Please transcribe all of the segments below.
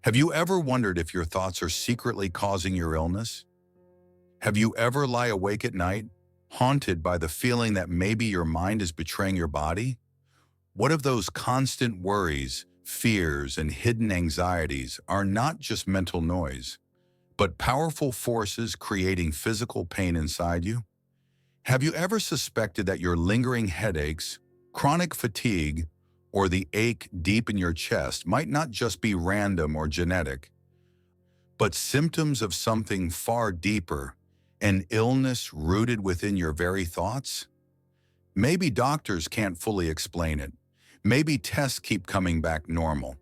Have you ever wondered if your thoughts are secretly causing your illness? Have you ever lie awake at night, haunted by the feeling that maybe your mind is betraying your body? What if those constant worries, fears, and hidden anxieties are not just mental noise, but powerful forces creating physical pain inside you? Have you ever suspected that your lingering headaches, chronic fatigue, or the ache deep in your chest might not just be random or genetic, but symptoms of something far deeper, an illness rooted within your very thoughts? Maybe doctors can't fully explain it. Maybe tests keep coming back normal,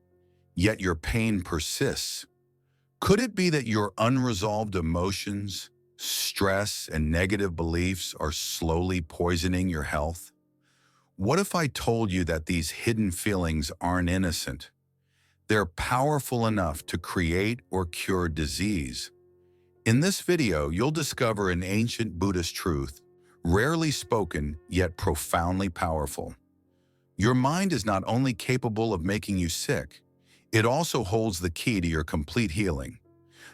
yet your pain persists. Could it be that your unresolved emotions, stress, and negative beliefs are slowly poisoning your health? What if I told you that these hidden feelings aren't innocent? They're powerful enough to create or cure disease. In this video, you'll discover an ancient Buddhist truth, rarely spoken yet profoundly powerful. Your mind is not only capable of making you sick, it also holds the key to your complete healing.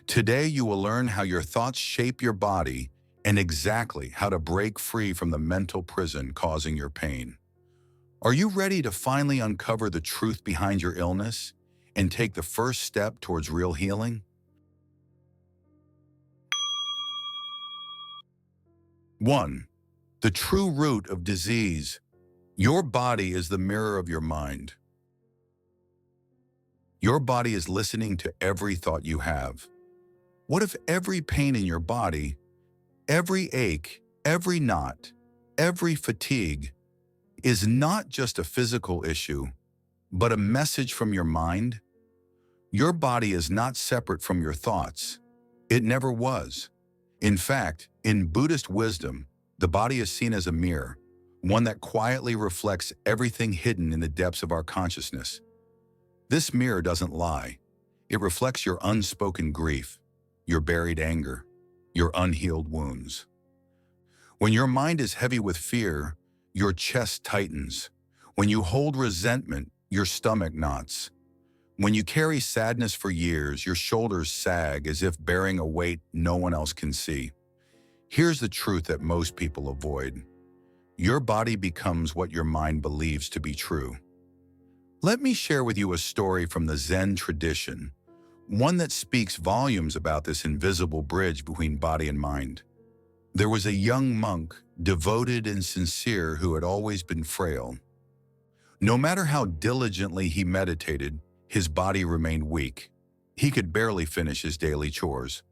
Today, you will learn how your thoughts shape your body and exactly how to break free from the mental prison causing your pain. Are you ready to finally uncover the truth behind your illness and take the first step towards real healing? 1. The true root of disease. Your body is the mirror of your mind. Your body is listening to every thought you have. What if every pain in your body, every ache, every knot, every fatigue, is not just a physical issue, but a message from your mind? Your body is not separate from your thoughts. It never was. In fact, in Buddhist wisdom, the body is seen as a mirror, one that quietly reflects everything hidden in the depths of our consciousness. This mirror doesn't lie. It reflects your unspoken grief, your buried anger, your unhealed wounds. When your mind is heavy with fear, your chest tightens. When you hold resentment, your stomach knots. When you carry sadness for years, your shoulders sag as if bearing a weight no one else can see. Here's the truth that most people avoid. Your body becomes what your mind believes to be true. Let me share with you a story from the Zen tradition, one that speaks volumes about this invisible bridge between body and mind. There was a young monk, devoted and sincere, who had always been frail. No matter how diligently he meditated, his body remained weak. He could barely finish his daily chores.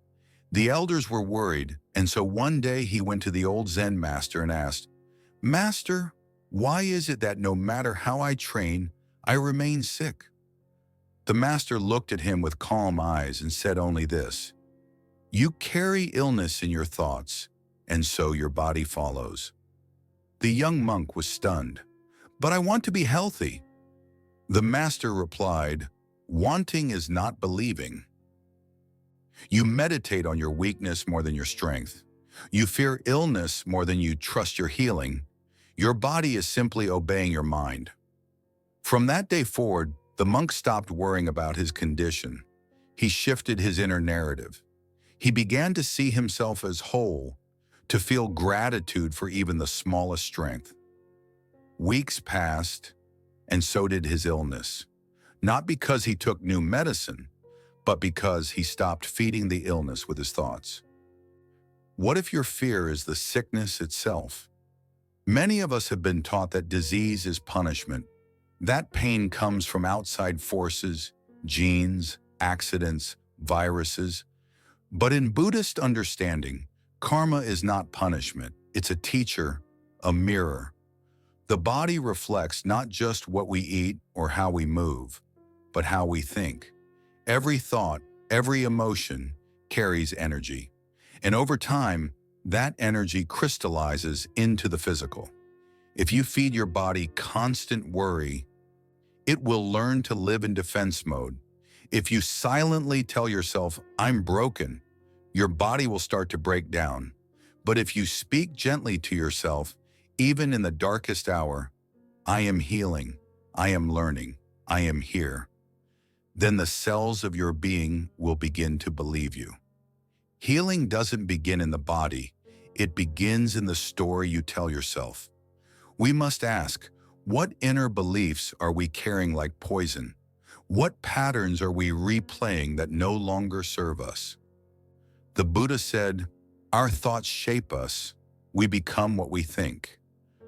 The elders were worried, and so one day he went to the old Zen master and asked, "Master, why is it that no matter how I train, I remain sick?" The master looked at him with calm eyes and said only this, "You carry illness in your thoughts, and so your body follows." The young monk was stunned. "But I want to be healthy." The master replied, "Wanting is not believing. You meditate on your weakness more than your strength. You fear illness more than you trust your healing. Your body is simply obeying your mind." From that day forward, the monk stopped worrying about his condition. He shifted his inner narrative. He began to see himself as whole, to feel gratitude for even the smallest strength. Weeks passed, and so did his illness. Not because he took new medicine, but because he stopped feeding the illness with his thoughts. What if your fear is the sickness itself? Many of us have been taught that disease is punishment. That pain comes from outside forces, genes, accidents, viruses. But in Buddhist understanding, karma is not punishment. It's a teacher, a mirror. The body reflects not just what we eat or how we move, but how we think. Every thought, every emotion carries energy. And over time, that energy crystallizes into the physical. If you feed your body constant worry, it will learn to live in defense mode. If you silently tell yourself, "I'm broken," your body will start to break down. But if you speak gently to yourself, even in the darkest hour, "I am healing, I am learning, I am here," then the cells of your being will begin to believe you. Healing doesn't begin in the body, it begins in the story you tell yourself. We must ask, what inner beliefs are we carrying like poison? What patterns are we replaying that no longer serve us? The Buddha said, our thoughts shape us. We become what we think.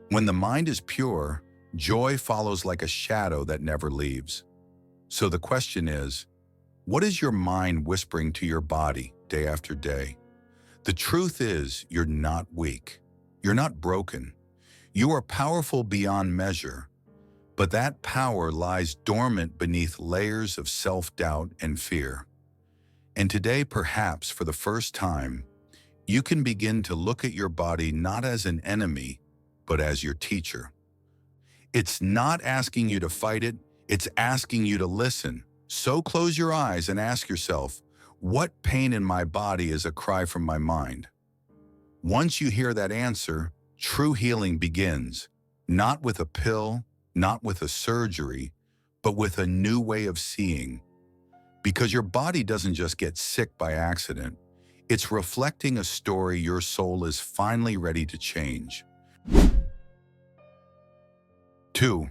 When the mind is pure, joy follows like a shadow that never leaves. So the question is, what is your mind whispering to your body day after day? The truth is, you're not weak. You're not broken. You are powerful beyond measure, but that power lies dormant beneath layers of self-doubt and fear. And today, perhaps for the first time, you can begin to look at your body not as an enemy, but as your teacher. It's not asking you to fight it, it's asking you to listen. So close your eyes and ask yourself, what pain in my body is a cry from my mind? Once you hear that answer, true healing begins, not with a pill, not with a surgery, but with a new way of seeing. Because your body doesn't just get sick by accident, it's reflecting a story your soul is finally ready to change. 2.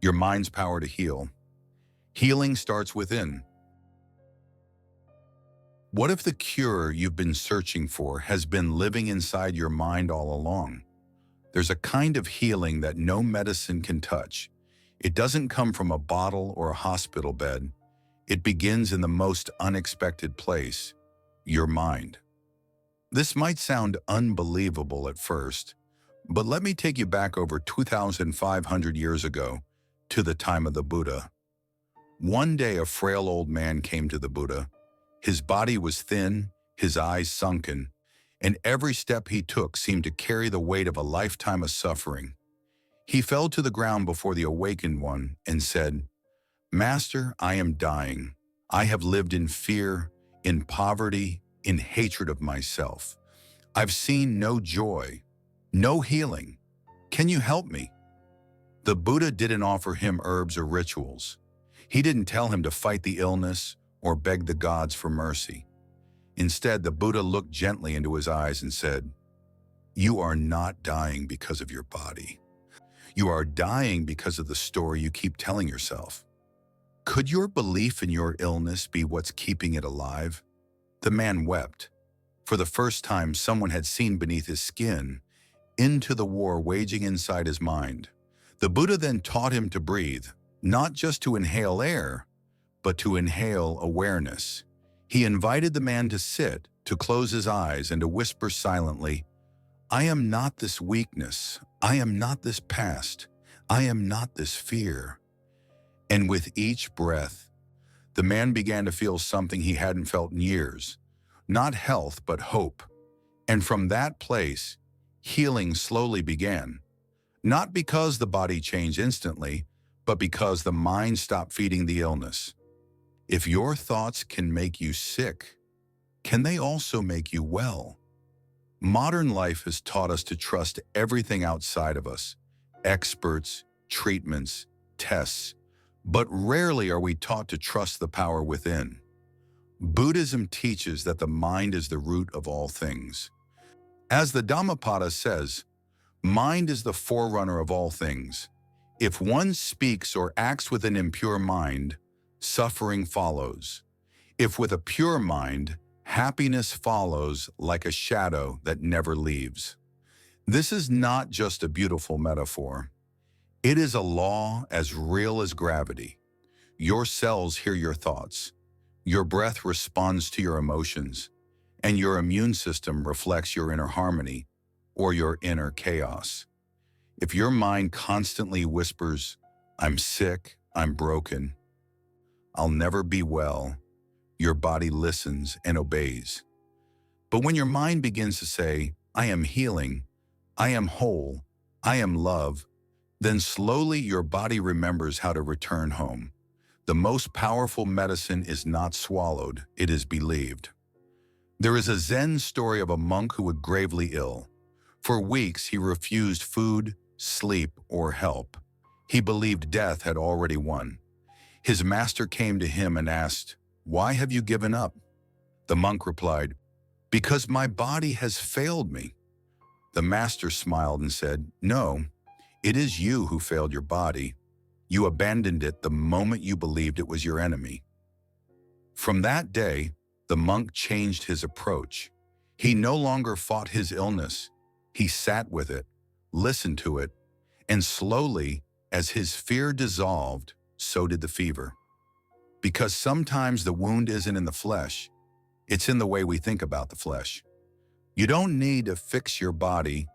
Your mind's power to heal. Healing starts within. What if the cure you've been searching for has been living inside your mind all along? There's a kind of healing that no medicine can touch. It doesn't come from a bottle or a hospital bed. It begins in the most unexpected place, your mind. This might sound unbelievable at first, but let me take you back over 2,500 years ago to the time of the Buddha. One day, a frail old man came to the Buddha. His body was thin, his eyes sunken, and every step he took seemed to carry the weight of a lifetime of suffering. He fell to the ground before the awakened one and said, "Master, I am dying. I have lived in fear, in poverty, in hatred of myself. I've seen no joy, no healing. Can you help me?" The Buddha didn't offer him herbs or rituals. He didn't tell him to fight the illness or beg the gods for mercy. Instead, the Buddha looked gently into his eyes and said, "You are not dying because of your body. You are dying because of the story you keep telling yourself. Could your belief in your illness be what's keeping it alive?" The man wept. For the first time, someone had seen beneath his skin, into the war waging inside his mind. The Buddha then taught him to breathe, not just to inhale air, but to inhale awareness. He invited the man to sit, to close his eyes, and to whisper silently, "I am not this weakness. I am not this past. I am not this fear." And with each breath, the man began to feel something he hadn't felt in years. Not health, but hope. And from that place, healing slowly began. Not because the body changed instantly, but because the mind stopped feeding the illness. If your thoughts can make you sick, can they also make you well? Modern life has taught us to trust everything outside of us, experts, treatments, tests, but rarely are we taught to trust the power within. Buddhism teaches that the mind is the root of all things. As the Dhammapada says, mind is the forerunner of all things. If one speaks or acts with an impure mind, suffering follows. If with a pure mind, happiness follows like a shadow that never leaves. This is not just a beautiful metaphor. It is a law as real as gravity. Your cells hear your thoughts. Your breath responds to your emotions, and your immune system reflects your inner harmony or your inner chaos. If your mind constantly whispers, "I'm sick, I'm broken, I'll never be well," your body listens and obeys. But when your mind begins to say, "I am healing, I am whole, I am love," then slowly your body remembers how to return home. The most powerful medicine is not swallowed, it is believed. There is a Zen story of a monk who was gravely ill. For weeks, he refused food, sleep, or help. He believed death had already won. His master came to him and asked, "Why have you given up?" The monk replied, "Because my body has failed me." The master smiled and said, "No, it is you who failed your body. You abandoned it the moment you believed it was your enemy." From that day, the monk changed his approach. He no longer fought his illness. He sat with it, listened to it, and slowly, as his fear dissolved, so did the fever. Because sometimes the wound isn't in the flesh, it's in the way we think about the flesh. You don't need to fix your body,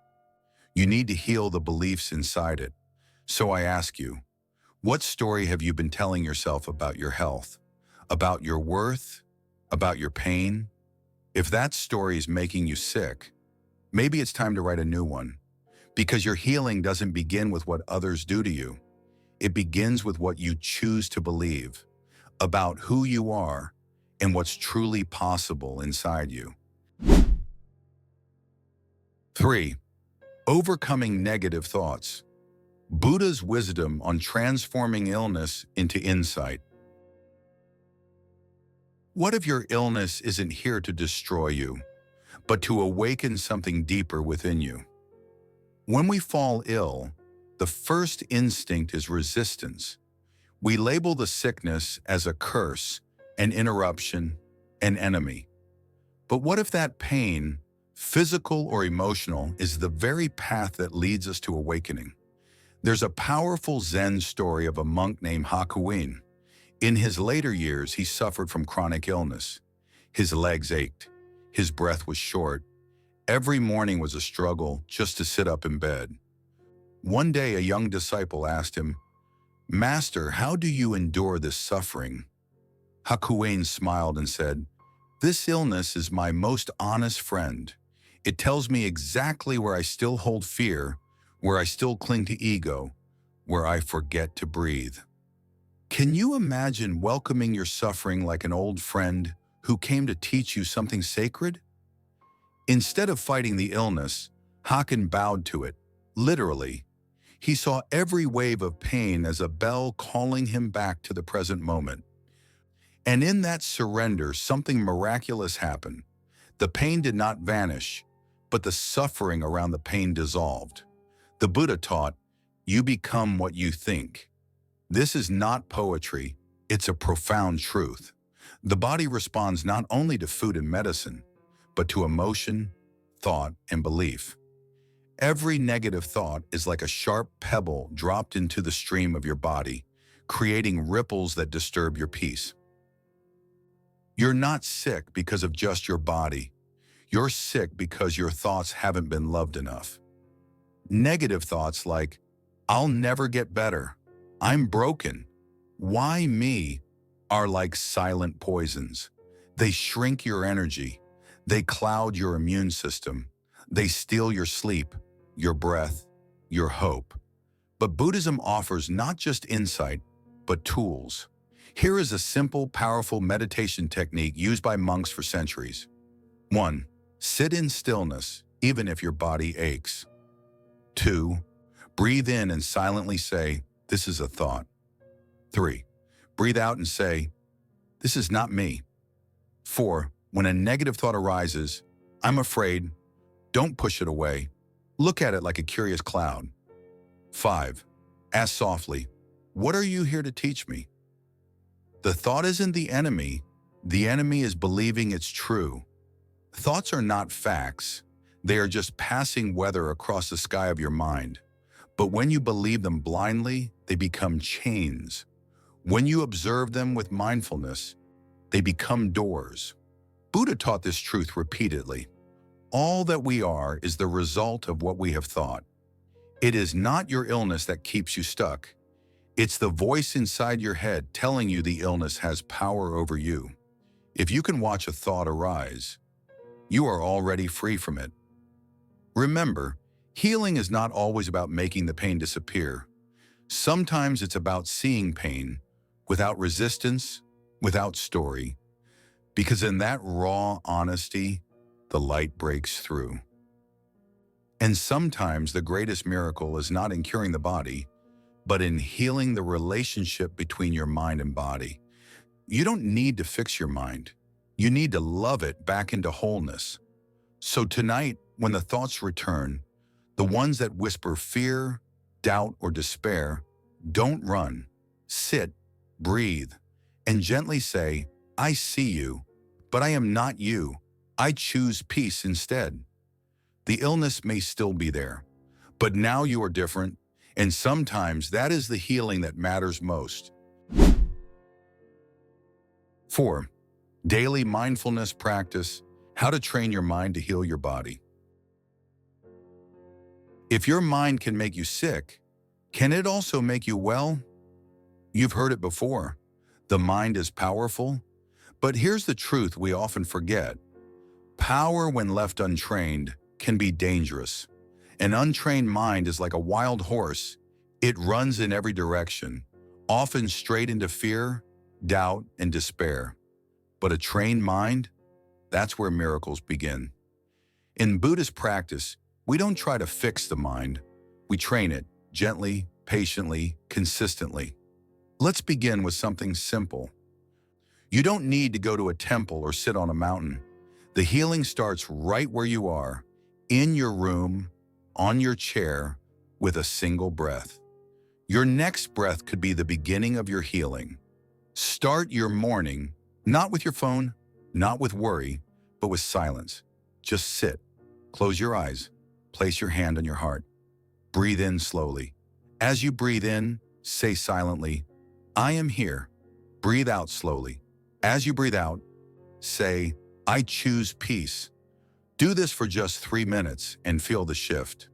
you need to heal the beliefs inside it. So I ask you, what story have you been telling yourself about your health, about your worth, about your pain? If that story is making you sick, maybe it's time to write a new one. Because your healing doesn't begin with what others do to you. It begins with what you choose to believe about who you are and what's truly possible inside you. 3. Overcoming negative thoughts. Buddha's wisdom on transforming illness into insight. What if your illness isn't here to destroy you, but to awaken something deeper within you? When we fall ill, the first instinct is resistance. We label the sickness as a curse, an interruption, an enemy. But what if that pain, physical or emotional, is the very path that leads us to awakening? There's a powerful Zen story of a monk named Hakuin. In his later years, he suffered from chronic illness. His legs ached. His breath was short. Every morning was a struggle just to sit up in bed. One day, a young disciple asked him, "Master, how do you endure this suffering?" Hakuin smiled and said, "This illness is my most honest friend. It tells me exactly where I still hold fear, where I still cling to ego, where I forget to breathe." Can you imagine welcoming your suffering like an old friend who came to teach you something sacred? Instead of fighting the illness, Haken bowed to it, literally. He saw every wave of pain as a bell calling him back to the present moment. And in that surrender, something miraculous happened. The pain did not vanish, but the suffering around the pain dissolved. The Buddha taught, "You become what you think." This is not poetry, it's a profound truth. The body responds not only to food and medicine, but to emotion, thought, and belief. Every negative thought is like a sharp pebble dropped into the stream of your body, creating ripples that disturb your peace. You're not sick because of just your body. You're sick because your thoughts haven't been loved enough. Negative thoughts like, "I'll never get better," "I'm broken," "Why me?" are like silent poisons. They shrink your energy. They cloud your immune system. They steal your sleep, your breath, your hope. But Buddhism offers not just insight, but tools. Here is a simple, powerful meditation technique used by monks for centuries. 1. Sit in stillness, even if your body aches. 2. Breathe in and silently say, "This is a thought." 3. Breathe out and say, "This is not me." 4. When a negative thought arises, "I'm afraid," don't push it away. Look at it like a curious cloud. 5. Ask softly, "What are you here to teach me?" The thought isn't the enemy is believing it's true. Thoughts are not facts. They are just passing weather across the sky of your mind. But when you believe them blindly, they become chains. When you observe them with mindfulness, they become doors. Buddha taught this truth repeatedly. All that we are is the result of what we have thought. It is not your illness that keeps you stuck. It's the voice inside your head telling you the illness has power over you. If you can watch a thought arise, you are already free from it. Remember, healing is not always about making the pain disappear. Sometimes it's about seeing pain without resistance, without story. Because in that raw honesty, the light breaks through. And sometimes the greatest miracle is not in curing the body, but in healing the relationship between your mind and body. You don't need to fix your mind. You need to love it back into wholeness. So tonight, when the thoughts return, the ones that whisper fear, doubt, or despair, don't run. Sit, breathe, and gently say, I see you, but I am not you. I choose peace instead. The illness may still be there, but now you are different, and sometimes that is the healing that matters most. 4. Daily mindfulness practice, how to train your mind to heal your body. If your mind can make you sick, can it also make you well? You've heard it before. The mind is powerful, but here's the truth we often forget. Power, when left untrained, can be dangerous. An untrained mind is like a wild horse. It runs in every direction, often straight into fear, doubt, and despair. But a trained mind, that's where miracles begin. In Buddhist practice, we don't try to fix the mind. We train it gently, patiently, consistently. Let's begin with something simple. You don't need to go to a temple or sit on a mountain. The healing starts right where you are, in your room, on your chair, with a single breath. Your next breath could be the beginning of your healing. Start your morning, not with your phone, not with worry, but with silence. Just sit, close your eyes, place your hand on your heart. Breathe in slowly. As you breathe in, say silently, I am here. Breathe out slowly. As you breathe out, say, I choose peace. Do this for just 3 minutes and feel the shift.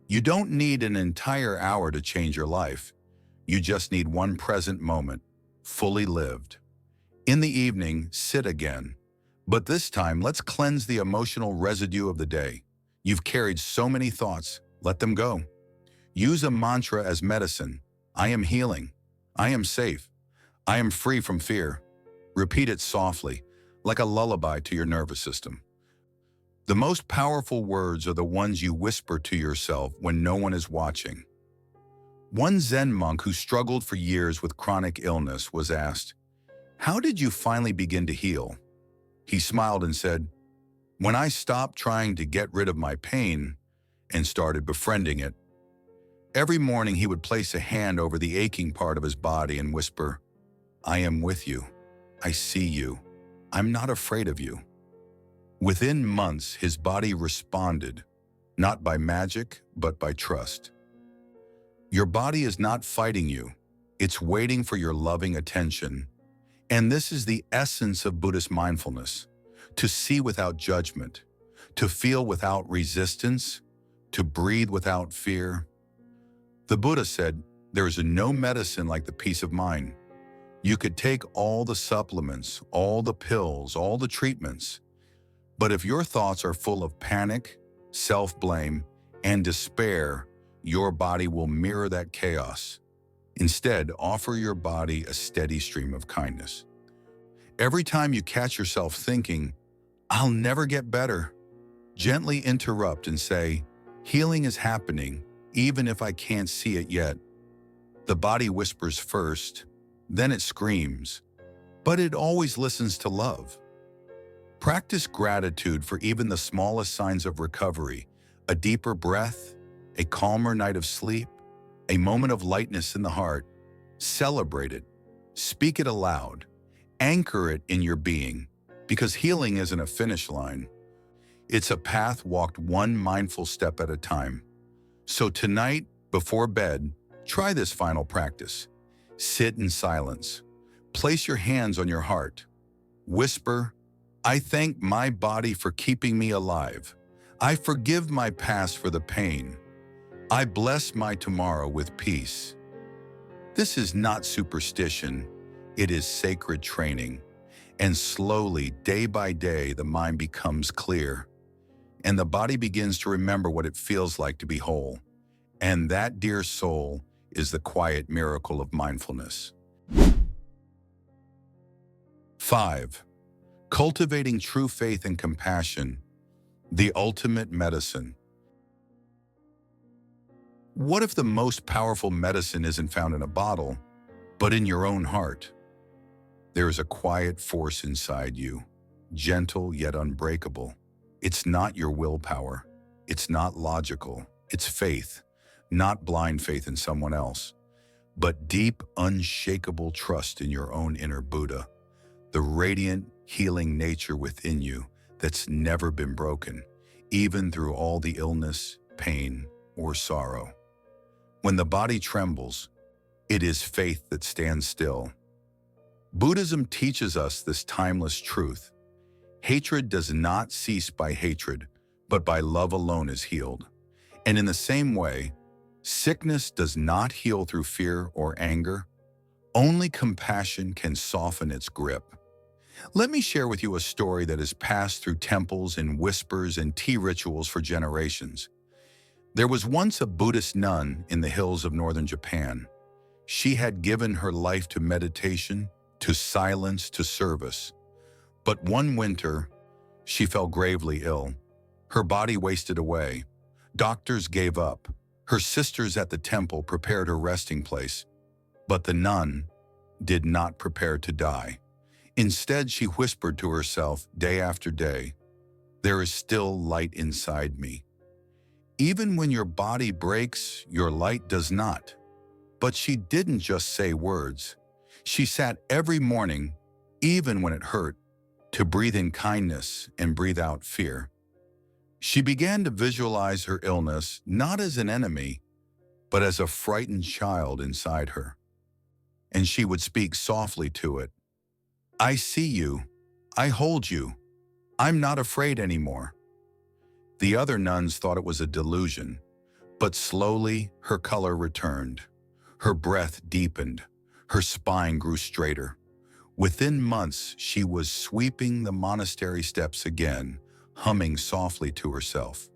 You don't need an entire hour to change your life. You just need one present moment, fully lived. In the evening, sit again. But this time, let's cleanse the emotional residue of the day. You've carried so many thoughts, let them go. Use a mantra as medicine. I am healing. I am safe. I am free from fear. Repeat it softly, like a lullaby to your nervous system. The most powerful words are the ones you whisper to yourself when no one is watching. One Zen monk who struggled for years with chronic illness was asked, how did you finally begin to heal? He smiled and said, when I stopped trying to get rid of my pain and started befriending it. Every morning he would place a hand over the aching part of his body and whisper, I am with you. I see you. I'm not afraid of you. Within months, his body responded, not by magic, but by trust. Your body is not fighting you. It's waiting for your loving attention. And this is the essence of Buddhist mindfulness, to see without judgment, to feel without resistance, to breathe without fear. The Buddha said, there is no medicine like the peace of mind. You could take all the supplements, all the pills, all the treatments, but if your thoughts are full of panic, self-blame, and despair, your body will mirror that chaos. Instead, offer your body a steady stream of kindness. Every time you catch yourself thinking, I'll never get better, gently interrupt and say, healing is happening, even if I can't see it yet. The body whispers first, then it screams, but it always listens to love. Practice gratitude for even the smallest signs of recovery, a deeper breath, a calmer night of sleep, a moment of lightness in the heart. Celebrate it. Speak it aloud. Anchor it in your being, because healing isn't a finish line. It's a path walked one mindful step at a time. So tonight, before bed, try this final practice. Sit in silence. Place your hands on your heart. Whisper, I thank my body for keeping me alive. I forgive my past for the pain. I bless my tomorrow with peace. This is not superstition. It is sacred training. And slowly, day by day, the mind becomes clear. And the body begins to remember what it feels like to be whole. And that, dear soul, is the quiet miracle of mindfulness. 5. Cultivating true faith and compassion, the ultimate medicine. What if the most powerful medicine isn't found in a bottle, but in your own heart? There is a quiet force inside you, gentle yet unbreakable. It's not your willpower. It's not logical. It's faith, not blind faith in someone else, but deep, unshakable trust in your own inner Buddha, the radiant, healing nature within you that's never been broken, even through all the illness, pain, or sorrow. When the body trembles, it is faith that stands still. Buddhism teaches us this timeless truth. Hatred does not cease by hatred, but by love alone is healed. And in the same way, sickness does not heal through fear or anger. Only compassion can soften its grip. Let me share with you a story that has passed through temples and whispers and tea rituals for generations. There was once a Buddhist nun in the hills of northern Japan. She had given her life to meditation, to silence, to service. But one winter, she fell gravely ill. Her body wasted away. Doctors gave up. Her sisters at the temple prepared her resting place. But the nun did not prepare to die. Instead, she whispered to herself day after day, "There is still light inside me." Even when your body breaks, your light does not. But she didn't just say words. She sat every morning, even when it hurt, to breathe in kindness and breathe out fear. She began to visualize her illness not as an enemy, but as a frightened child inside her. And she would speak softly to it. "I see you. I hold you. I'm not afraid anymore." The other nuns thought it was a delusion, but slowly her color returned. Her breath deepened. Her spine grew straighter. Within months, she was sweeping the monastery steps again, humming softly to herself.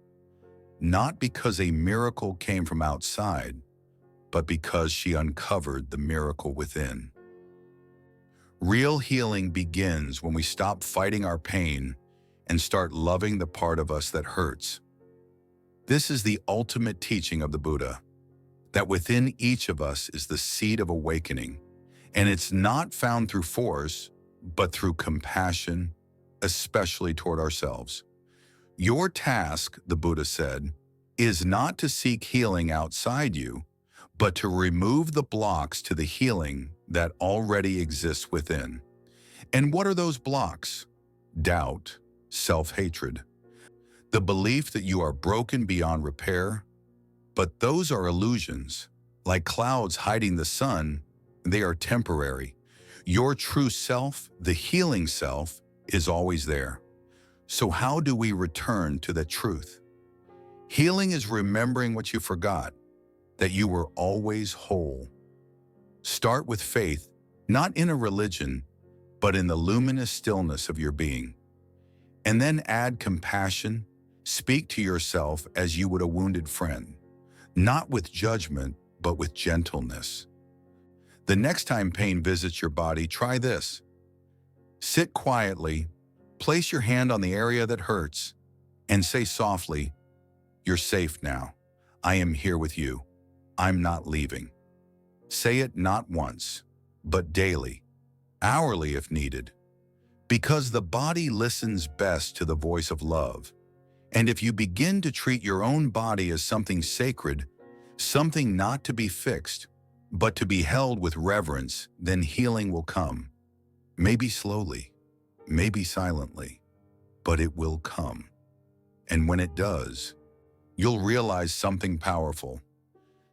Not because a miracle came from outside, but because she uncovered the miracle within. Real healing begins when we stop fighting our pain and start loving the part of us that hurts. This is the ultimate teaching of the Buddha, that within each of us is the seed of awakening, and it's not found through force, but through compassion, especially toward ourselves. Your task, the Buddha said, is not to seek healing outside you, but to remove the blocks to the healing that already exists within. And what are those blocks? Doubt, self-hatred, the belief that you are broken beyond repair. But those are illusions. Like clouds hiding the sun, they are temporary. Your true self, the healing self, is always there. So how do we return to that truth? Healing is remembering what you forgot, that you were always whole. Start with faith, not in a religion, but in the luminous stillness of your being. And then add compassion. Speak to yourself as you would a wounded friend, not with judgment, but with gentleness. The next time pain visits your body, try this. Sit quietly, place your hand on the area that hurts, and say softly, "You're safe now. I am here with you. I'm not leaving." Say it not once, but daily, hourly if needed, because the body listens best to the voice of love. And if you begin to treat your own body as something sacred, something not to be fixed, but to be held with reverence, then healing will come. Maybe slowly, maybe silently, but it will come. And when it does, you'll realize something powerful,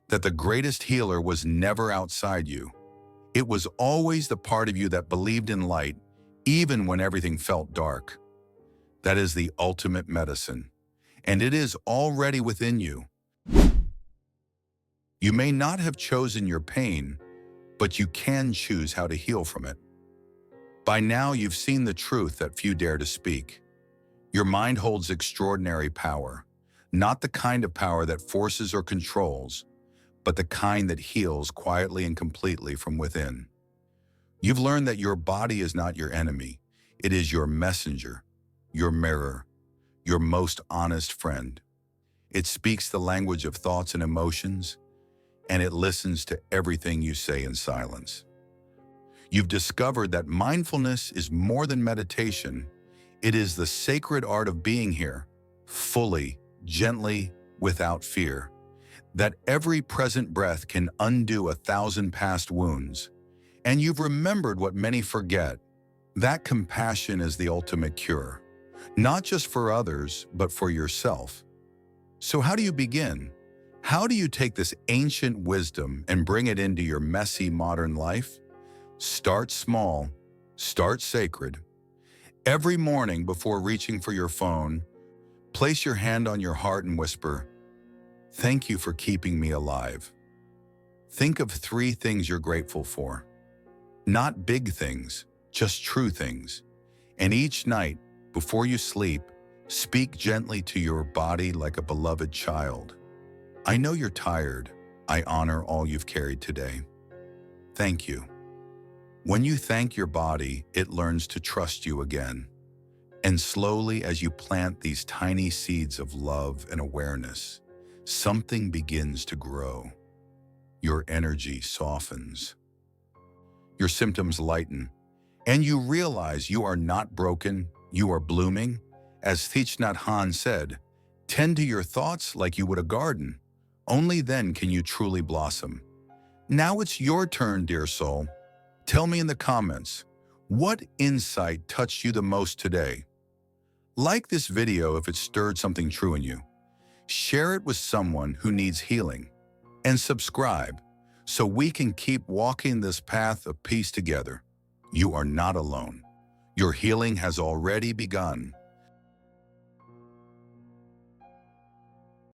that the greatest healer was never outside you. It was always the part of you that believed in light, even when everything felt dark. That is the ultimate medicine, and it is already within you. You may not have chosen your pain, but you can choose how to heal from it. By now, you've seen the truth that few dare to speak. Your mind holds extraordinary power, not the kind of power that forces or controls, but the kind that heals quietly and completely from within. You've learned that your body is not your enemy. It is your messenger, your mirror, your most honest friend. It speaks the language of thoughts and emotions, and it listens to everything you say in silence. You've discovered that mindfulness is more than meditation. It is the sacred art of being here, fully, gently, without fear. That every present breath can undo 1,000 past wounds. And you've remembered what many forget. That compassion is the ultimate cure, not just for others, but for yourself. So how do you begin? How do you take this ancient wisdom and bring it into your messy modern life? Start small, start sacred. Every morning before reaching for your phone, place your hand on your heart and whisper, "Thank you for keeping me alive." Think of 3 things you're grateful for. Not big things, just true things. And each night, before you sleep, speak gently to your body like a beloved child. I know you're tired. I honor all you've carried today. Thank you. When you thank your body, it learns to trust you again. And slowly, as you plant these tiny seeds of love and awareness, something begins to grow. Your energy softens. Your symptoms lighten. And you realize you are not broken, you are blooming. As Thich Nhat Hanh said, tend to your thoughts like you would a garden. Only then can you truly blossom. Now it's your turn, dear soul. Tell me in the comments, what insight touched you the most today? Like this video if it stirred something true in you. Share it with someone who needs healing. And subscribe so we can keep walking this path of peace together. You are not alone. Your healing has already begun.